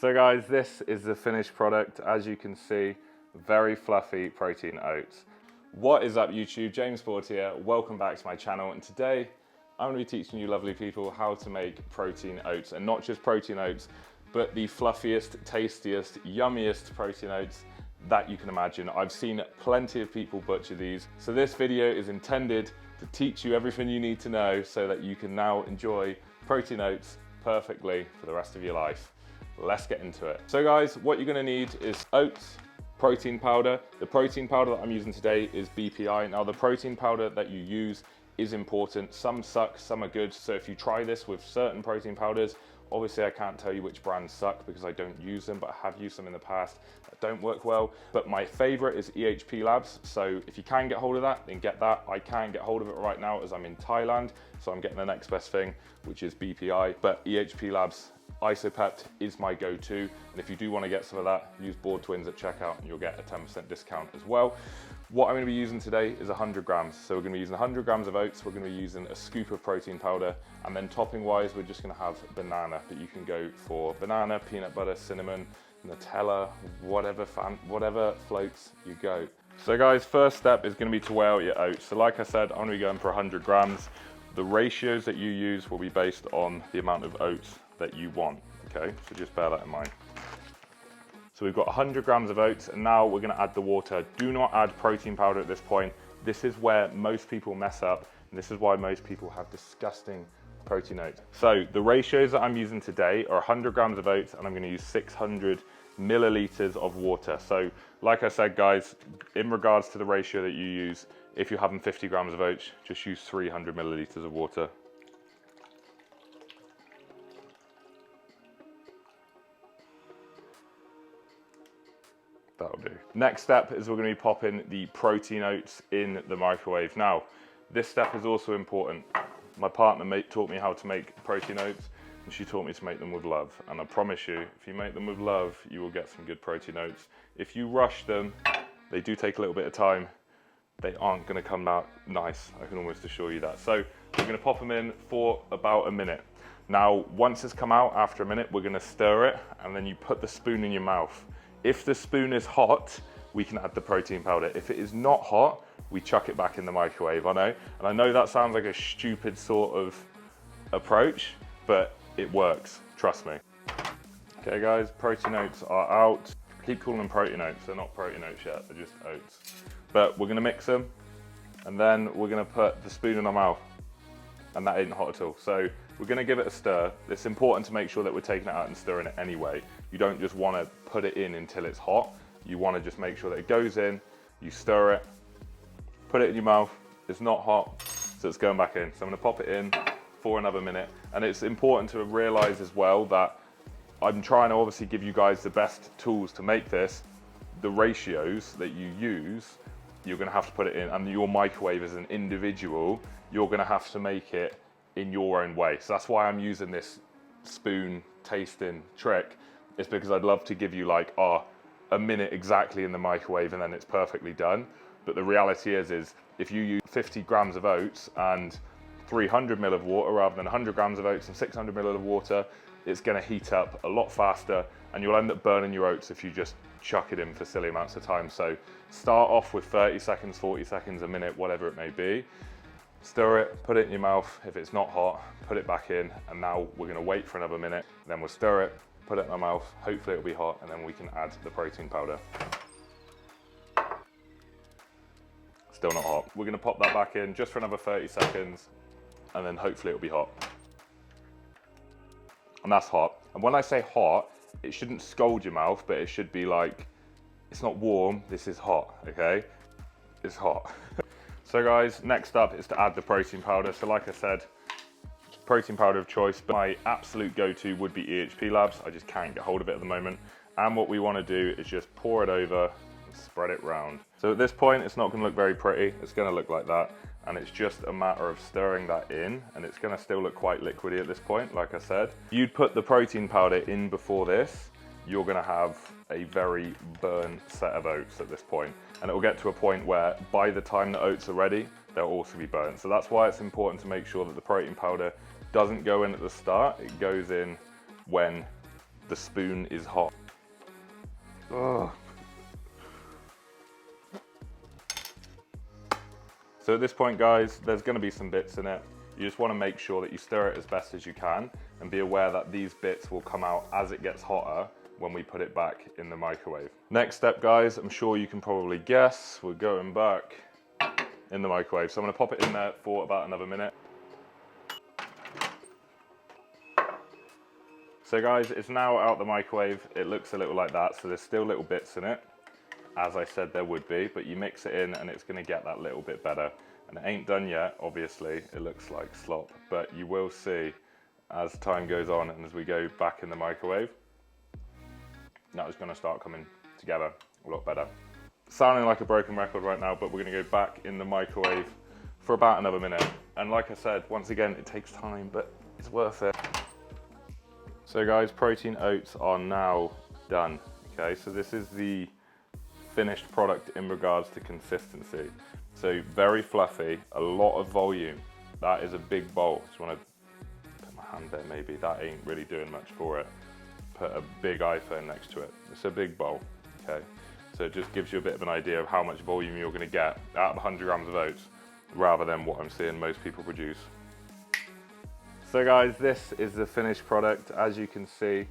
So guys, this is the finished product. As you can see, very fluffy protein oats. What is up YouTube? James Ford here. Welcome back to my channel, and today I'm going to be teaching you lovely people how to make protein oats, and not just protein oats, but the fluffiest, tastiest, yummiest protein oats that you can imagine. I've seen plenty of people butcher these. So this video is intended to teach you everything you need to know so that you can now enjoy protein oats perfectly for the rest of your life. Let's get into it. So guys, what you're gonna need is oats, protein powder. The protein powder that I'm using today is BPI. Now the protein powder that you use is important. Some suck, some are good. So if you try this with certain protein powders, obviously I can't tell you which brands suck because I don't use them, but I have used them in the past that don't work well. But my favorite is EHP Labs. So if you can get hold of that, then get that. I can't get hold of it right now as I'm in Thailand. So I'm getting the next best thing, which is BPI, but EHP Labs Isopept is my go-to, and if you do want to get some of that, use Board Twins at checkout and you'll get a 10% discount as well. What I'm going to be using today is 100 grams. So we're going to be using 100 grams of oats, we're going to be using a scoop of protein powder, and then topping wise we're just going to have banana, but you can go for banana, peanut butter, cinnamon, Nutella, whatever floats you go. So guys, first step is going to be to weigh out your oats. So like I said, I'm going to be going for 100 grams. The ratios that you use will be based on the amount of oats that you want, okay? So just bear that in mind. So we've got 100 grams of oats, and now we're gonna add the water. Do not add protein powder at this point. This is where most people mess up, and this is why most people have disgusting protein oats. So the ratios that I'm using today are 100 grams of oats, and I'm gonna use 600 milliliters of water. So like I said, guys, in regards to the ratio that you use, if you're having 50 grams of oats, just use 300 milliliters of water. That'll do. Next step is we're going to be popping the protein oats in the microwave. Now, this step is also important. My partner taught me how to make protein oats, and she taught me to make them with love. And I promise you, if you make them with love, you will get some good protein oats. If you rush them, they do take a little bit of time. They aren't going to come out nice, I can almost assure you that. So we're going to pop them in for about a minute. Now, once it's come out, after a minute, we're going to stir it, and then you put the spoon in your mouth. If the spoon is hot, we can add the protein powder. If it is not hot, we chuck it back in the microwave, I know. And I know that sounds like a stupid sort of approach, but it works, trust me. Okay guys, protein oats are out. Keep calling them protein oats, they're not protein oats yet, they're just oats. But we're gonna mix them, and then we're gonna put the spoon in our mouth, and that ain't hot at all. So we're gonna give it a stir. It's important to make sure that we're taking it out and stirring it anyway. You don't just wanna put it in until it's hot. You wanna just make sure that it goes in, you stir it, put it in your mouth. It's not hot, so it's going back in. So I'm gonna pop it in for another minute. And it's important to realize as well that I'm trying to obviously give you guys the best tools to make this. The ratios that you use, you're gonna have to put it in, and your microwave as an individual, you're gonna have to make it in your own way. So that's why I'm using this spoon tasting trick. It's because I'd love to give you like a minute exactly in the microwave and then it's perfectly done. But the reality is if you use 50 grams of oats and 300 ml of water rather than 100 grams of oats and 600 ml of water, it's gonna heat up a lot faster, and you'll end up burning your oats if you just chuck it in for silly amounts of time. So start off with 30 seconds, 40 seconds, a minute, whatever it may be. Stir it, put it in your mouth. If it's not hot, put it back in, and now we're gonna wait for another minute. Then we'll stir it, put it in our mouth, hopefully it'll be hot, and then we can add the protein powder. Still not hot. We're gonna pop that back in just for another 30 seconds, and then hopefully it'll be hot. And that's hot. And when I say hot, it shouldn't scald your mouth, but it should be like, it's not warm, this is hot, okay? It's hot. So guys, next up is to add the protein powder. So like I said, protein powder of choice, but my absolute go-to would be EHP Labs. I just can't get hold of it at the moment. And what we want to do is just pour it over and spread it round. So at this point, it's not going to look very pretty. It's going to look like that. And it's just a matter of stirring that in, and it's going to still look quite liquidy at this point, like I said. You'd put the protein powder in before this, you're going to have a very burnt set of oats at this point. And it will get to a point where by the time the oats are ready, they'll also be burnt. So that's why it's important to make sure that the protein powder doesn't go in at the start. It goes in when the spoon is hot. Ugh. So at this point, guys, there's going to be some bits in it. You just want to make sure that you stir it as best as you can and be aware that these bits will come out as it gets hotter when we put it back in the microwave. Next step, guys, I'm sure you can probably guess, we're going back in the microwave. So I'm going to pop it in there for about another minute. So guys, it's now out the microwave. It looks a little like that, so there's still little bits in it. As I said, there would be, but you mix it in and it's going to get that little bit better. And it ain't done yet, obviously. It looks like slop, but you will see as time goes on and as we go back in the microwave, that is going to start coming together a lot better. Sounding like a broken record right now, but we're going to go back in the microwave for about another minute. And like I said, once again, it takes time, but it's worth it. So guys, protein oats are now done. Okay, so this is the finished product in regards to consistency. So very fluffy, a lot of volume. That is a big bowl. Just want to put my hand there maybe. That ain't really doing much for it. Put a big iPhone next to it. It's a big bowl, okay? So it just gives you a bit of an idea of how much volume you're gonna get out of 100 grams of oats, rather than what I'm seeing most people produce. So guys, this is the finished product. As you can see,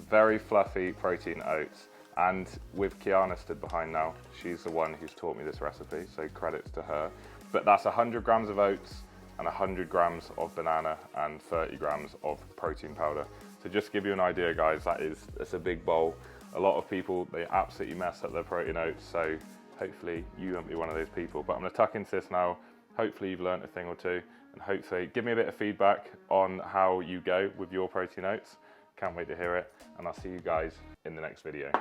very fluffy protein oats. And with Kiana stood behind now, she's the one who's taught me this recipe, so credits to her. But that's 100 grams of oats and 100 grams of banana and 30 grams of protein powder. So just to give you an idea, guys, it's a big bowl. A lot of people, they absolutely mess up their protein oats, so hopefully you won't be one of those people. But I'm gonna tuck into this now. Hopefully you've learned a thing or two, and hopefully give me a bit of feedback on how you go with your protein oats. Can't wait to hear it, and I'll see you guys in the next video.